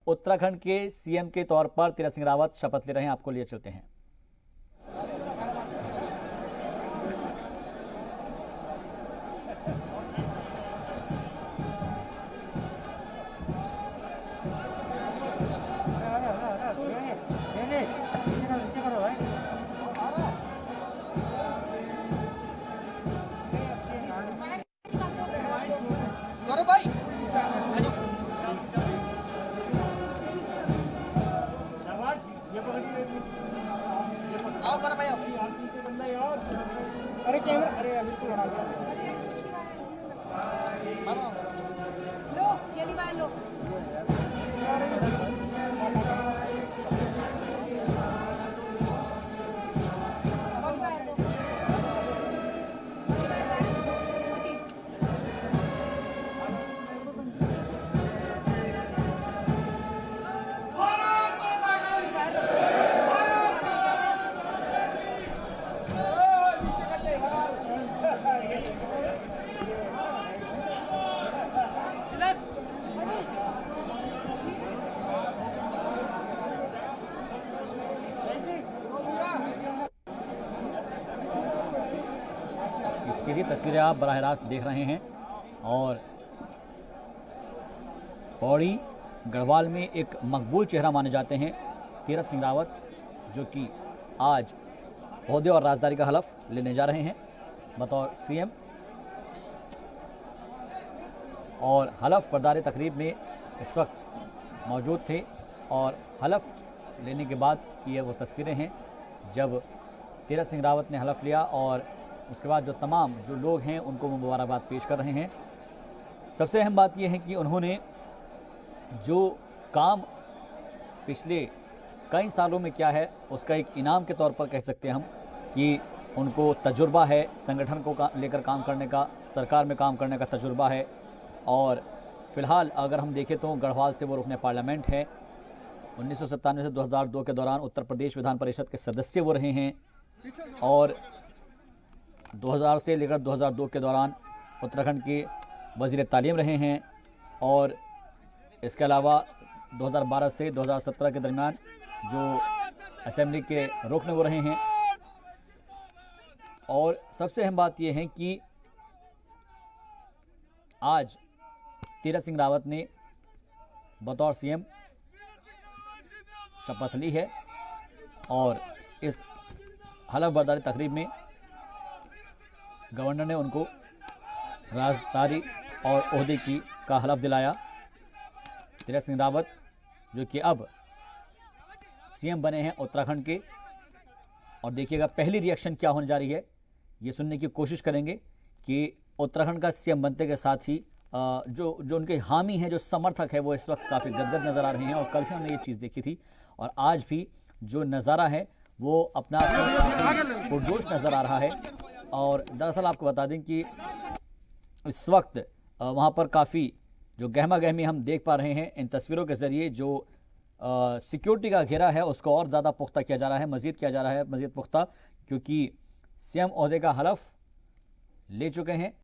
उत्तराखंड के सीएम के तौर पर तीरथ सिंह रावत शपथ ले रहे हैं। आपको लिए चलते हैं। अरे कैमरा, अरे अभी तो उड़ा गया। लो चली बाहर लो। सीधी तस्वीरें आप बराह रास्त देख रहे हैं और पौड़ी गढ़वाल में एक मकबूल चेहरा माने जाते हैं तीरथ सिंह रावत, जो कि आज ओहदे और राजदारी का हलफ लेने जा रहे हैं बतौर सीएम। और हलफ बर्दारी तकरीब में इस वक्त मौजूद थे और हलफ लेने के बाद की ये वो तस्वीरें हैं जब तीरथ सिंह रावत ने हलफ लिया और उसके बाद जो तमाम जो लोग हैं उनको मुबारकबाद पेश कर रहे हैं। सबसे अहम बात यह है कि उन्होंने जो काम पिछले कई सालों में किया है उसका एक इनाम के तौर पर कह सकते हैं हम कि उनको तजुर्बा है, संगठन को लेकर काम करने का, सरकार में काम करने का तजुर्बा है। और फ़िलहाल अगर हम देखें तो गढ़वाल से वो रुकने पार्लियामेंट है। 1997 से 2002 के दौरान उत्तर प्रदेश विधान परिषद के सदस्य वो रहे हैं और 2000 से लेकर 2002 के दौरान उत्तराखंड के वज़ीर तालीम रहे हैं और इसके अलावा 2012 से 2017 के दरमियान जो असेंबली के रुकन वो रहे हैं। और सबसे अहम बात यह है कि आज तीरथ सिंह रावत ने बतौर सीएम शपथ ली है और इस हलफ बर्दारी तकरीब में गवर्नर ने उनको राजदारी और ओहदे का हलफ दिलाया। तीरथ सिंह रावत जो कि अब सीएम बने हैं उत्तराखंड के, और देखिएगा पहली रिएक्शन क्या होने जा रही है ये सुनने की कोशिश करेंगे कि उत्तराखंड का सीएम बनते के साथ ही जो उनके हामी हैं, जो समर्थक है, वो इस वक्त काफ़ी गदगद नज़र आ रहे हैं। और कल भी हमने ये चीज़ देखी थी और आज भी जो नज़ारा है वो अपना पुरजोश नज़र आ रहा है। और दरअसल आपको बता दें कि इस वक्त वहाँ पर काफ़ी जो गहमा गहमी हम देख पा रहे हैं इन तस्वीरों के ज़रिए, जो सिक्योरिटी का घेरा है उसको और ज़्यादा पुख्ता किया जा रहा है, मज़ीद किया जा रहा है, मज़ीद पुख्ता, क्योंकि सीएम ओहदे का हलफ ले चुके हैं